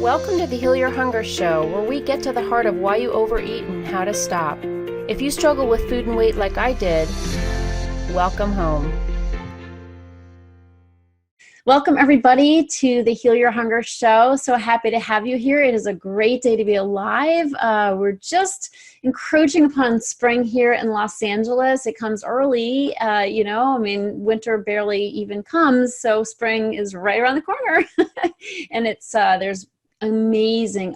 Welcome to the Heal Your Hunger Show, where we get to the heart of why you overeat and how to stop. If you struggle with food and weight like I did, welcome home. Welcome everybody to the Heal Your Hunger Show. So happy to have you here. It is a great day to be alive. We're just encroaching upon spring here in Los Angeles. It comes early, winter barely even comes, so spring is right around the corner. And it's there's amazing,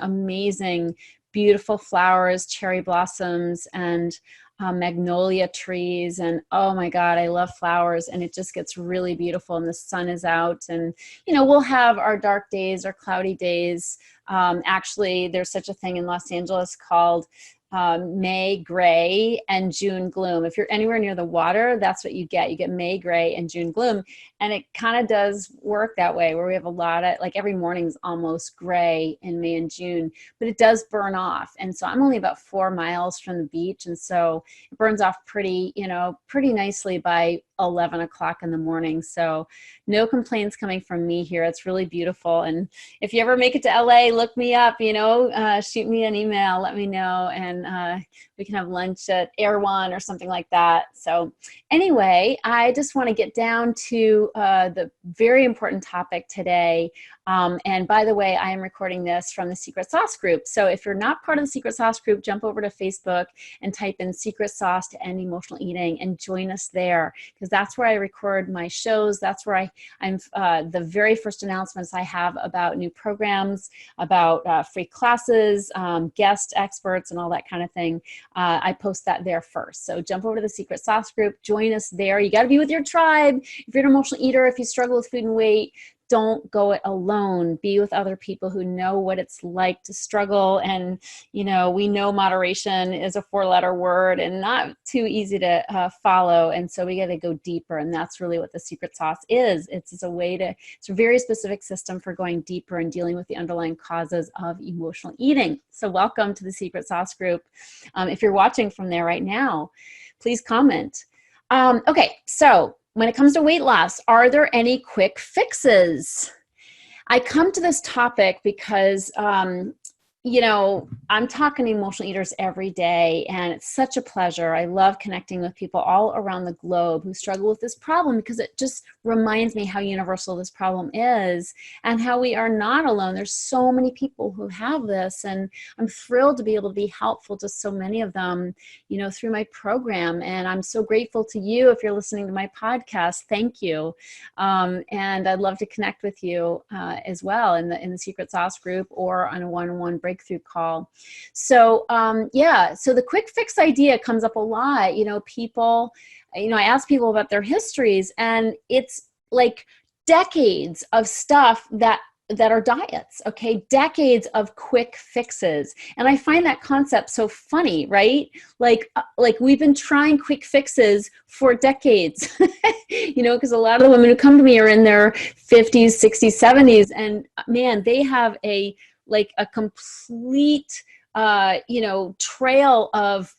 beautiful flowers, cherry blossoms, and magnolia trees, and oh my God, I love flowers, and it just gets really beautiful, and the sun is out, and we'll have our dark days or cloudy days. Actually, there's such a thing in Los Angeles called May gray and June gloom. If you're anywhere near the water, that's what you get. You get May gray and June gloom. And it kind of does work that way, where we have a lot of, like, every morning's almost gray in May and June, but it does burn off. And so I'm only about 4 miles from the beach. And so it burns off pretty nicely by 11 o'clock in the morning. So no complaints coming from me here. It's really beautiful. And if you ever make it to LA, look me up, shoot me an email, let me know. And we can have lunch at Air One or something like that. So anyway, I just want to get down to the very important topic today. And by the way, I am recording this from the Secret Sauce group. So if you're not part of the Secret Sauce group, jump over to Facebook and type in Secret Sauce to End Emotional Eating and join us there, because that's where I record my shows. That's where I'm the very first announcements I have about new programs, about free classes, guest experts, and all that kind of thing. I post that there first. So jump over to the Secret Sauce group, join us there. You got to be with your tribe. If you're an emotional eater, if you struggle with food and weight, don't go it alone. Be with other people who know what it's like to struggle. And, we know moderation is a 4-letter word and not too easy to follow. And so we got to go deeper. And that's really what the secret sauce is. It's a very specific system for going deeper and dealing with the underlying causes of emotional eating. So welcome to the Secret Sauce group. If you're watching from there right now, please comment. Okay, so when it comes to weight loss, are there any quick fixes? I come to this topic because, I'm talking to emotional eaters every day, and it's such a pleasure. I love connecting with people all around the globe who struggle with this problem, because it just reminds me how universal this problem is and how we are not alone. There's so many people who have this, and I'm thrilled to be able to be helpful to so many of them, through my program. And I'm so grateful to you if you're listening to my podcast. Thank you. And I'd love to connect with you as well in the Secret Sauce group or on a one-on-one breakthrough call. So so the quick fix idea comes up a lot. People, I ask people about their histories, and it's like decades of stuff that are diets, okay? Decades of quick fixes. And I find that concept so funny, right? Like we've been trying quick fixes for decades, because a lot of the women who come to me are in their 50s, 60s, 70s, and man, they have a complete, trail of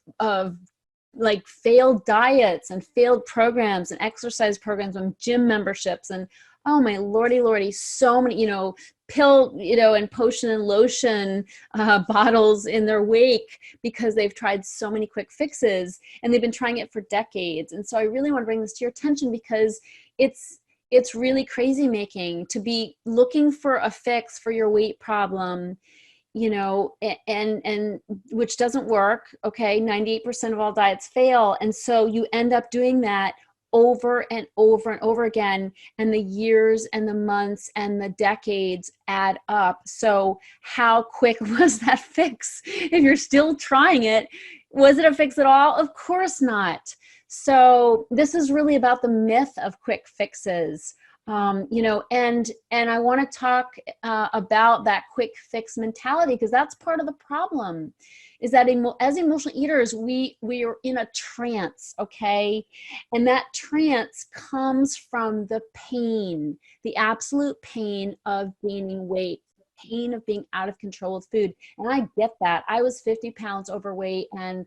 like failed diets and failed programs and exercise programs and gym memberships, and oh my lordy, so many, pill, and potion and lotion bottles in their wake, because they've tried so many quick fixes and they've been trying it for decades. And so I really want to bring this to your attention, because it's really crazy making to be looking for a fix for your weight problem, and which doesn't work. Okay. 98% of all diets fail. And so you end up doing that over and over and over again. And the years and the months and the decades add up. So how quick was that fix? If you're still trying it, was it a fix at all? Of course not. So this is really about the myth of quick fixes. And I want to talk about that quick fix mentality, because that's part of the problem, is that as emotional eaters, we are in a trance, okay? And that trance comes from the pain, the absolute pain of gaining weight, the pain of being out of control with food. And I get that. I was 50 pounds overweight, and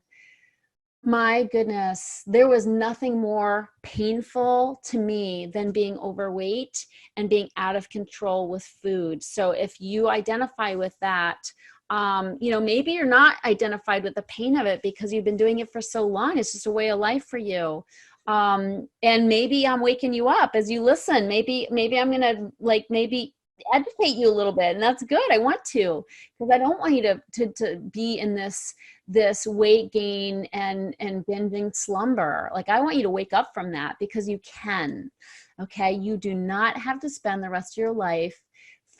My goodness, there was nothing more painful to me than being overweight and being out of control with food. So if you identify with that, you know, maybe you're not identified with the pain of it because you've been doing it for so long. It's just a way of life for you. And maybe I'm waking you up as you listen. Maybe I'm gonna like maybe educate you a little bit, and that's good. I want to, because I don't want you to be in this weight gain and binging slumber. Like, I want you to wake up from that, because you can. Okay, you do not have to spend the rest of your life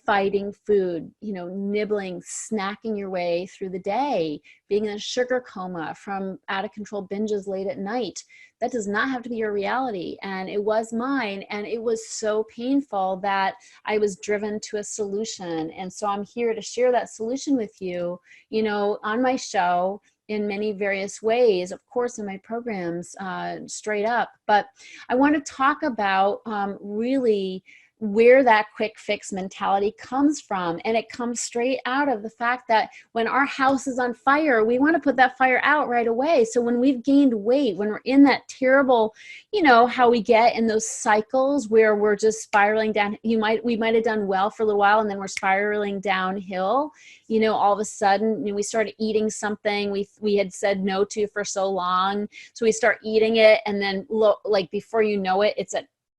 fighting food, you know, nibbling, snacking your way through the day, being in a sugar coma from out of control binges late at night. That does not have to be your reality. And it was mine. And it was so painful that I was driven to a solution. And so I'm here to share that solution with you, you know, on my show in many various ways, of course, in my programs, straight up. But I want to talk about really where that quick fix mentality comes from. And it comes straight out of the fact that when our house is on fire, we want to put that fire out right away. So when we've gained weight, when we're in that terrible, you know, how we get in those cycles where we're just spiraling down, we might have done well for a little while, and then we're spiraling downhill. You know, all of a sudden, you know, we started eating something we had said no to for so long. So we start eating it, and then like before you know it, it's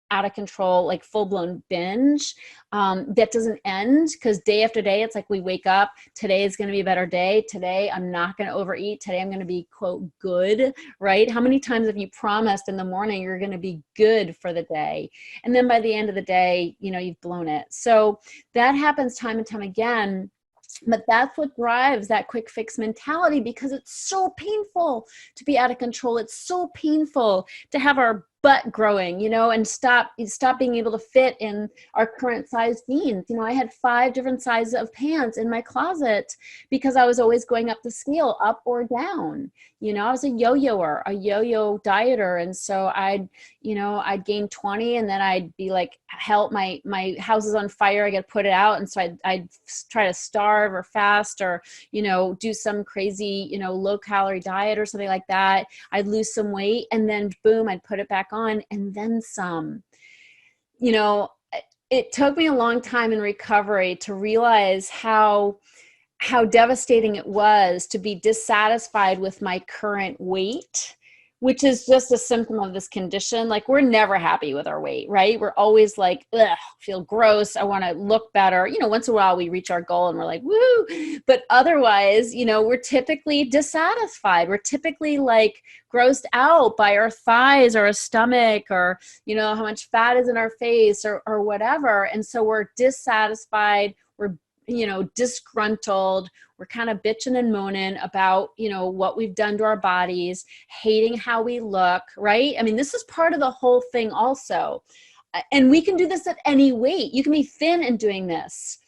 out of control, like full-blown binge that doesn't end, because day after day, it's like we wake up, today is going to be a better day. Today, I'm not going to overeat. Today, I'm going to be, quote, good, right? How many times have you promised in the morning you're going to be good for the day? And then by the end of the day, you know, you've blown it. So that happens time and time again. But that's what drives that quick fix mentality, because it's so painful to be out of control. It's so painful to have our butt growing, you know, and stop being able to fit in our current size jeans. You know, I had 5 different sizes of pants in my closet because I was always going up the scale, up or down. You know, I was a yo-yoer, a yo-yo dieter. And so I'd gain 20, and then I'd be like, help, my house is on fire, I got to put it out. And so I'd try to starve or fast, or, you know, do some crazy, you know, low calorie diet or something like that. I'd lose some weight, and then boom, I'd put it back on, and then some. You know, it took me a long time in recovery to realize how devastating it was to be dissatisfied with my current weight, which is just a symptom of this condition. Like, we're never happy with our weight, right? We're always like, ugh, feel gross. I want to look better. You know, once in a while we reach our goal and we're like, woo. But otherwise, you know, we're typically dissatisfied. We're typically like grossed out by our thighs or our stomach, or, you know, how much fat is in our face, or whatever. And so we're dissatisfied. We're, you know, disgruntled. We're kind of bitching and moaning about, you know, what we've done to our bodies, hating how we look, right? I mean, this is part of the whole thing also. And we can do this at any weight. You can be thin and doing this.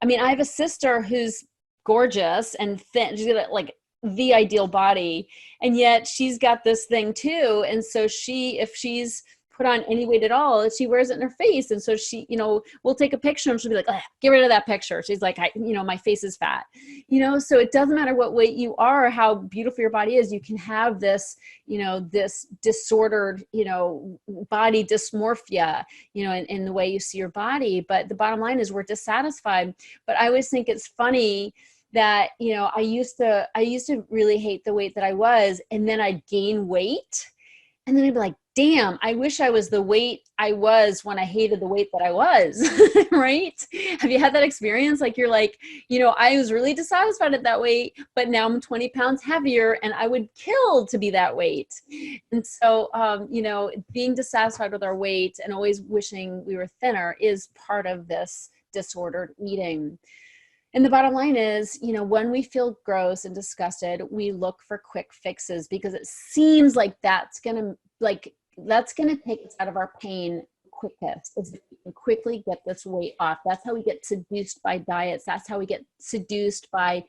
I mean, I have a sister who's gorgeous and thin. She's got like the ideal body, and yet she's got this thing too. And so if she's put on any weight at all, she wears it in her face. And so she, you know, we'll take a picture and she'll be like, get rid of that picture. She's like, you know, my face is fat, you know? So it doesn't matter what weight you are, how beautiful your body is. You can have this, you know, this disordered, you know, body dysmorphia, you know, in the way you see your body. But the bottom line is we're dissatisfied. But I always think it's funny that, you know, I used to really hate the weight that I was, and then I'd gain weight, and then I'd be like, damn, I wish I was the weight I was when I hated the weight that I was, right? Have you had that experience? Like, you're like, you know, I was really dissatisfied at that weight, but now I'm 20 pounds heavier, and I would kill to be that weight. And so, you know, being dissatisfied with our weight and always wishing we were thinner is part of this disordered eating. And the bottom line is, you know, when we feel gross and disgusted, we look for quick fixes, because it seems like that's going to take us out of our pain quickest, is if we can quickly get this weight off. That's how we get seduced by diets. That's how we get seduced by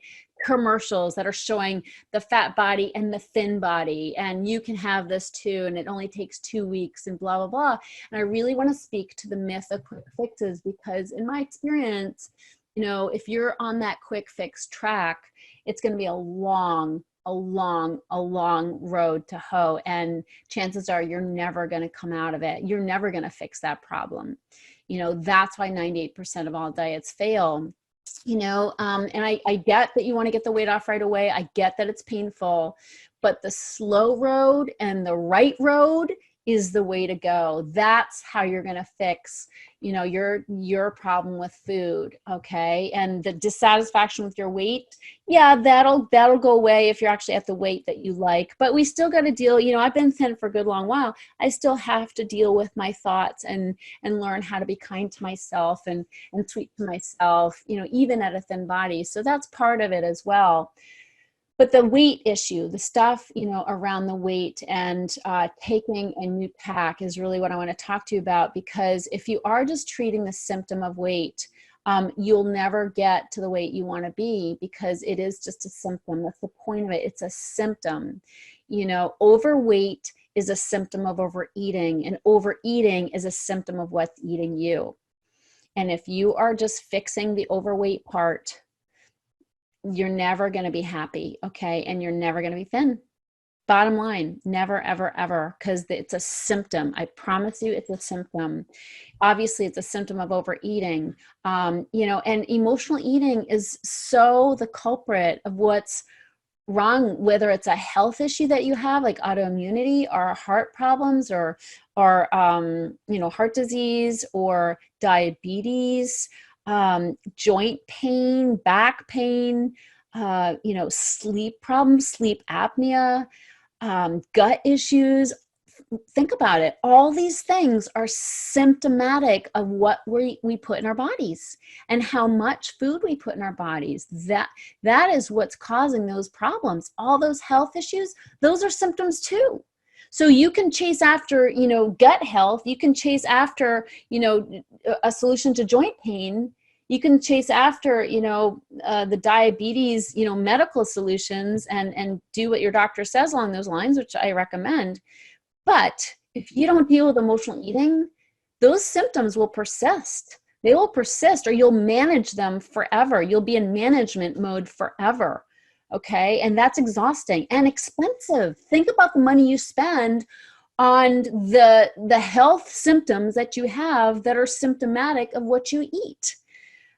commercials that are showing the fat body and the thin body, and you can have this too, and it only takes 2 weeks, and blah, blah, blah. And I really want to speak to the myth of quick fixes, because in my experience, you know, if you're on that quick fix track, it's going to be a long a long road to hoe. And chances are you're never going to come out of it. You're never going to fix that problem. You know, that's why 98% of all diets fail. You know, and I get that you want to get the weight off right away. I get that it's painful, but the slow road and the right road is the way to go. That's how you're going to fix, you know, your problem with food. Okay. And the dissatisfaction with your weight, yeah, that'll go away if you're actually at the weight that you like. But we still got to deal, you know, I've been thin for a good long while. I still have to deal with my thoughts and learn how to be kind to myself and sweet to myself, you know, even at a thin body. So that's part of it as well. But the weight issue, the stuff, you know, around the weight and taking a new tack is really what I want to talk to you about, because if you are just treating the symptom of weight, you'll never get to the weight you want to be, because it is just a symptom. That's the point of it. It's a symptom. You know, overweight is a symptom of overeating, and overeating is a symptom of what's eating you. And if you are just fixing the overweight part, you're never going to be happy, okay? And you're never going to be thin. Bottom line, never, ever, ever, because it's a symptom. I promise you it's a symptom. Obviously, it's a symptom of overeating, you know, and emotional eating is so the culprit of what's wrong, whether it's a health issue that you have, like autoimmunity or heart problems or you know, heart disease or diabetes, joint pain, back pain, you know, sleep problems, sleep apnea, gut issues. Think about it. All these things are symptomatic of what we put in our bodies and how much food we put in our bodies. That is what's causing those problems. All those health issues, those are symptoms too. So you can chase after, you know, gut health. You can chase after, you know, a solution to joint pain. You can chase after, you know, the diabetes, you know, medical solutions and do what your doctor says along those lines, which I recommend. But if you don't deal with emotional eating, those symptoms will persist. They will persist, or you'll manage them forever. You'll be in management mode forever. Okay. And that's exhausting and expensive. Think about the money you spend on the health symptoms that you have that are symptomatic of what you eat.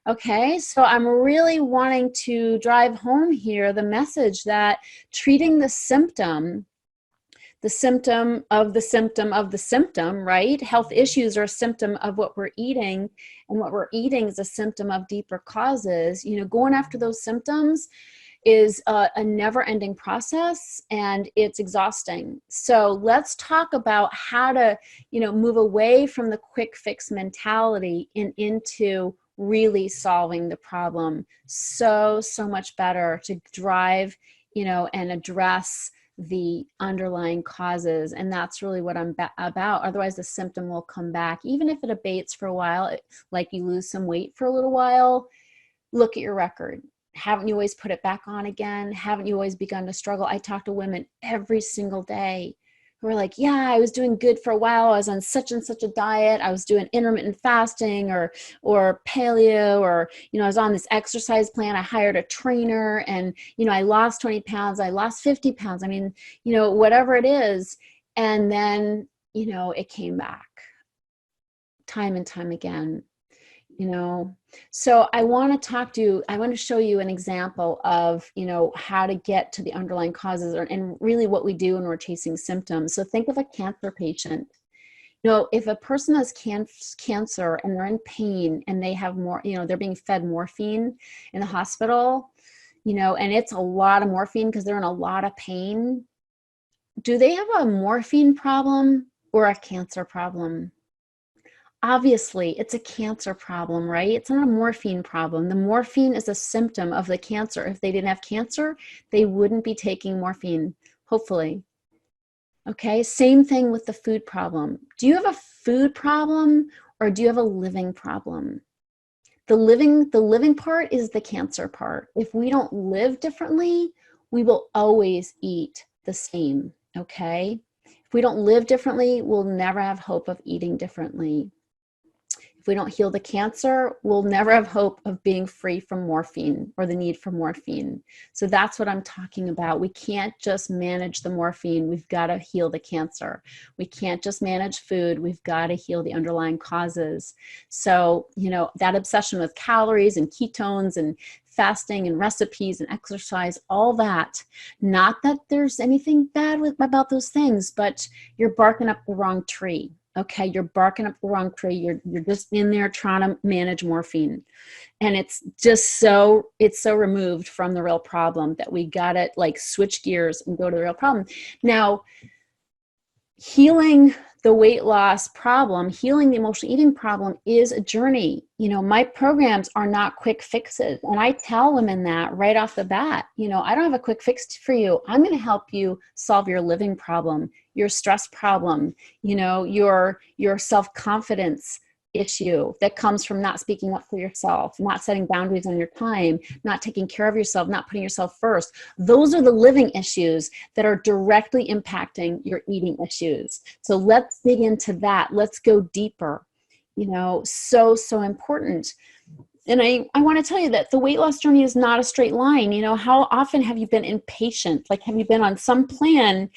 Okay, so I'm really wanting to drive home here the message that treating the symptom of the symptom of the symptom, right? Health issues are a symptom of what we're eating, and what we're eating is a symptom of deeper causes. You know, going after those symptoms is a never-ending process, and it's exhausting. So let's talk about how to, you know, move away from the quick fix mentality and into really solving the problem. So much better to drive, you know, and address the underlying causes. And that's really what I'm about. Otherwise the symptom will come back, even if it abates for a while, like you lose some weight for a little while. Look at your record. Haven't you always put it back on again? Haven't you always begun to struggle? I talk to women every single day who are like, yeah, I was doing good for a while. I was on such and such a diet. I was doing intermittent fasting or paleo, or, you know, I was on this exercise plan. I hired a trainer and, you know, I lost 20 pounds. I lost 50 pounds. I mean, you know, whatever it is. And then, you know, it came back time and time again. You know, so I want to show you an example of, you know, how to get to the underlying causes and really what we do when we're chasing symptoms. So think of a cancer patient. You know, if a person has cancer and they're in pain and they have more, you know, they're being fed morphine in the hospital, you know, and it's a lot of morphine because they're in a lot of pain. Do they have a morphine problem or a cancer problem? Obviously, it's a cancer problem, right? It's not a morphine problem. The morphine is a symptom of the cancer. If they didn't have cancer, they wouldn't be taking morphine, hopefully. Okay, same thing with the food problem. Do you have a food problem or do you have a living problem? The living part is the cancer part. If we don't live differently, we will always eat the same, okay? If we don't live differently, we'll never have hope of eating differently. If we don't heal the cancer, we'll never have hope of being free from morphine or the need for morphine. So that's what I'm talking about. We can't just manage the morphine. We've got to heal the cancer. We can't just manage food. We've got to heal the underlying causes. So, that obsession with calories and ketones and fasting and recipes and exercise, all that, not that there's anything bad about those things, but you're barking up the wrong tree. Okay, you're barking up the wrong tree. You're just in there trying to manage morphine. And it's so removed from the real problem that we gotta like switch gears and go to the real problem. Now, healing the weight loss problem, healing the emotional eating problem is a journey. My programs are not quick fixes. And I tell women that right off the bat. I don't have a quick fix for you. I'm going to help you solve your living problem, your stress problem, your self-confidence issue that comes from not speaking up for yourself, not setting boundaries on your time, not taking care of yourself, not putting yourself first. Those are the living issues that are directly impacting your eating issues. So let's dig into that. Let's go deeper. So important. And I want to tell you that the weight loss journey is not a straight line. How often have you been impatient? Like, have you been on some plan?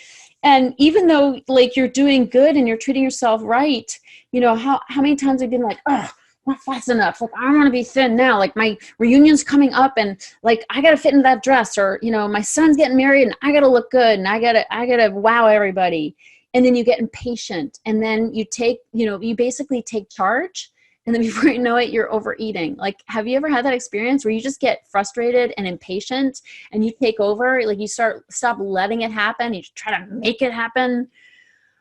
And even though like you're doing good and you're treating yourself right, how many times have you been like, oh, not fast enough. Like, I want to be thin now. Like, my reunion's coming up and like, I got to fit in that dress, or, my son's getting married and I got to look good and I got to wow everybody. And then you get impatient, and then you you basically take charge. And then before you know it, you're overeating. Like, have you ever had that experience where you just get frustrated and impatient and you take over? Like, you stop letting it happen. You try to make it happen.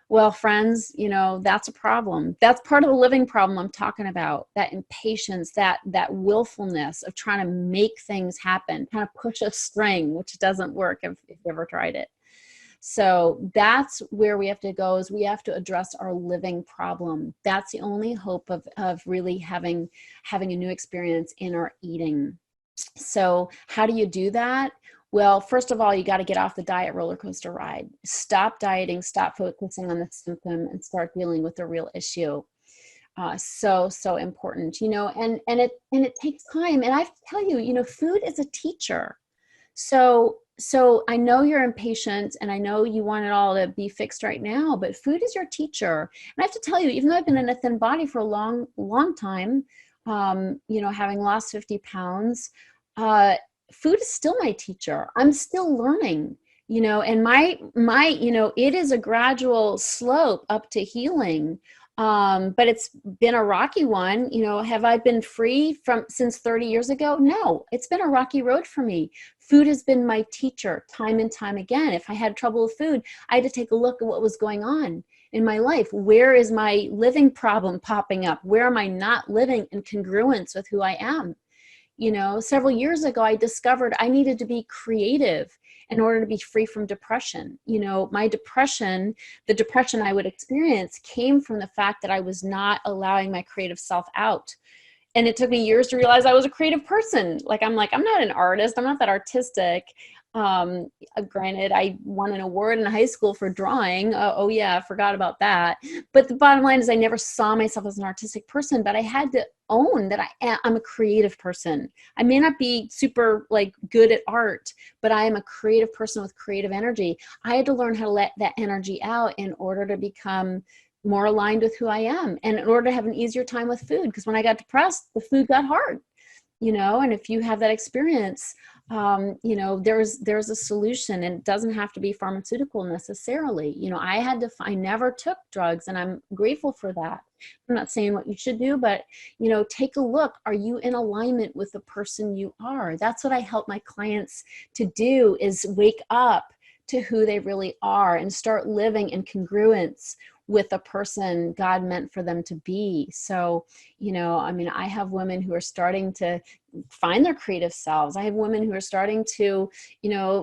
Well, friends, that's a problem. That's part of the living problem I'm talking about. That impatience, that willfulness of trying to make things happen, kind of push a string, which doesn't work if you ever tried it. So that's where we have to go, is we have to address our living problem. That's the only hope of really having a new experience in our eating. So how do you do that? Well, first of all, you got to get off the diet roller coaster ride. Stop dieting, stop focusing on the symptom, and start dealing with the real issue. So important, and it takes time. And I have to tell you, food is a teacher. So I know you're impatient and I know you want it all to be fixed right now, but food is your teacher. And I have to tell you, even though I've been in a thin body for a long, long time, having lost 50 pounds, food is still my teacher. I'm still learning, and my, it is a gradual slope up to healing. But it's been a rocky one. Have I been free since 30 years ago? No, it's been a rocky road for me. Food has been my teacher time and time again. If I had trouble with food, I had to take a look at what was going on in my life. Where is my living problem popping up? Where am I not living in congruence with who I am? Several years ago, I discovered I needed to be creative in order to be free from depression. My depression, the depression I would experience, came from the fact that I was not allowing my creative self out. And it took me years to realize I was a creative person. I'm not an artist. I'm not that artistic. Granted, I won an award in high school for drawing. Oh yeah, I forgot about that. But the bottom line is I never saw myself as an artistic person, but I had to own that I'm a creative person. I may not be super good at art, but I am a creative person with creative energy. I had to learn how to let that energy out in order to become more aligned with who I am, and in order to have an easier time with food. Because when I got depressed, the food got hard. And if you have that experience, there's a solution, and it doesn't have to be pharmaceutical necessarily. I never took drugs, and I'm grateful for that. I'm not saying what you should do, but, take a look. Are you in alignment with the person you are? That's what I help my clients to do, is wake up to who they really are and start living in congruence with the person God meant for them to be. So, I have women who are starting to find their creative selves. I have women who are starting to,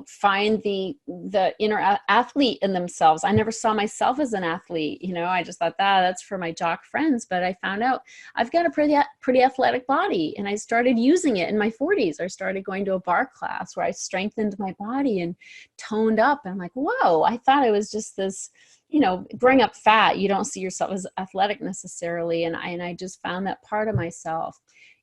find the inner athlete in themselves. I never saw myself as an athlete. I just thought that's for my jock friends, but I found out I've got a pretty athletic body, and I started using it in my 40s. I started going to a bar class where I strengthened my body and toned up. And I'm like, whoa, I thought I was just this growing up fat, you don't see yourself as athletic necessarily. And I just found that part of myself,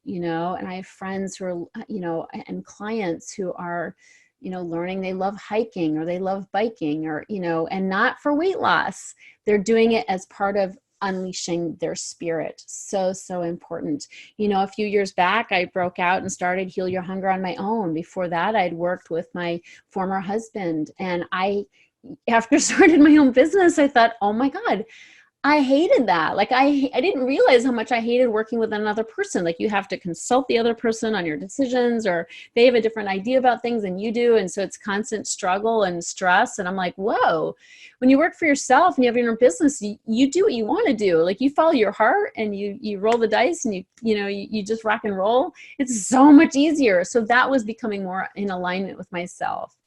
and I have friends who are, and clients who are, learning they love hiking or they love biking or, and not for weight loss. They're doing it as part of unleashing their spirit. So, so important. A few years back, I broke out and started Heal Your Hunger on my own. Before that, I'd worked with my former husband, and after starting my own business, I thought, oh my God, I hated that. Like I didn't realize how much I hated working with another person. Like you have to consult the other person on your decisions, or they have a different idea about things than you do. And so it's constant struggle and stress. And I'm like, whoa, when you work for yourself and you have your own business, you do what you want to do. Like you follow your heart and you roll the dice and you just rock and roll. It's so much easier. So that was becoming more in alignment with myself.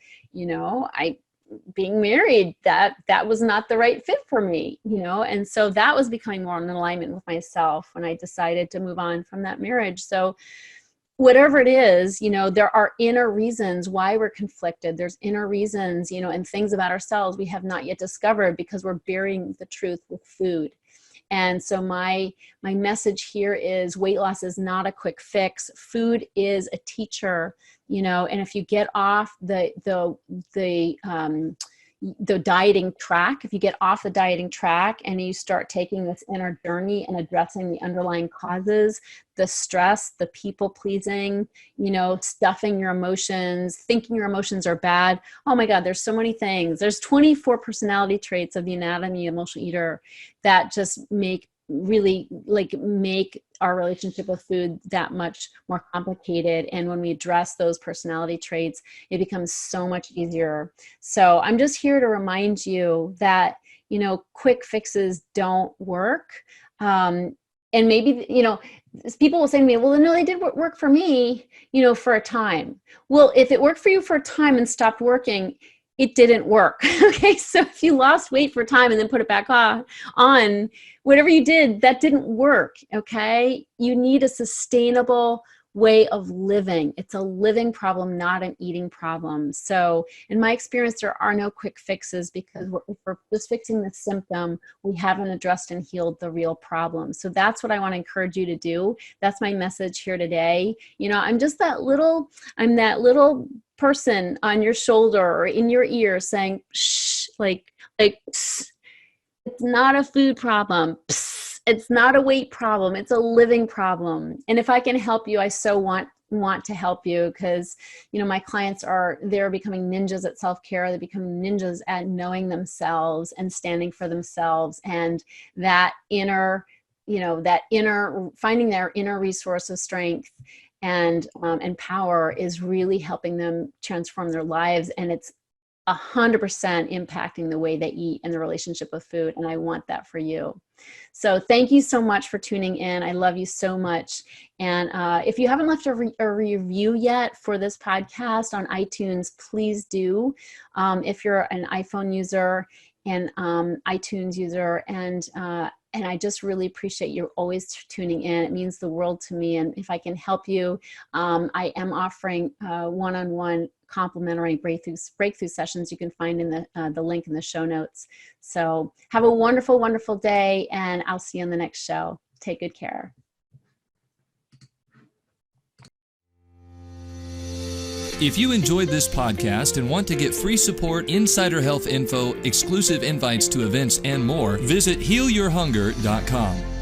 Being married, that was not the right fit for me, and so that was becoming more in alignment with myself when I decided to move on from that marriage. So whatever it is, there are inner reasons why we're conflicted. There's inner reasons, and things about ourselves we have not yet discovered because we're burying the truth with food. And so my message here is weight loss is not a quick fix. Food is a teacher, and if you get off the dieting track, and you start taking this inner journey and addressing the underlying causes, the stress, the people pleasing, stuffing your emotions, thinking your emotions are bad. Oh my God, there's so many things. There's 24 personality traits of the anatomy of emotional eater that just make our relationship with food that much more complicated. And when we address those personality traits, it becomes so much easier. So I'm just here to remind you that, quick fixes don't work. And maybe, people will say to me, well, no, they did work for me, for a time. Well, if it worked for you for a time and stopped working, it didn't work. Okay. So if you lost weight for a time and then put it back on, whatever you did, that didn't work. Okay. You need a sustainable way of living. It's a living problem, not an eating problem. So in my experience, there are no quick fixes because if we're just fixing the symptom, we haven't addressed and healed the real problem. So that's what I want to encourage you to do. That's my message here today. I'm that little person on your shoulder or in your ear saying, shh, like, psst. It's not a food problem. Psst. It's not a weight problem. It's a living problem. And if I can help you, I so want to help you because, my clients they're becoming ninjas at self-care. They're becoming ninjas at knowing themselves and standing for themselves. And that inner, finding their inner resource of strength and power is really helping them transform their lives. And it's 100% impacting the way they eat and the relationship with food. And I want that for you. So thank you so much for tuning in. I love you so much. And if you haven't left a review yet for this podcast on iTunes, please do. If you're an iPhone user and iTunes user, and I just really appreciate you always tuning in. It means the world to me. And if I can help you, I am offering one-on-one complimentary breakthrough sessions you can find in the link in the show notes. So have a wonderful, wonderful day, and I'll see you on the next show. Take good care. If you enjoyed this podcast and want to get free support, insider health info, exclusive invites to events, and more, visit healyourhunger.com.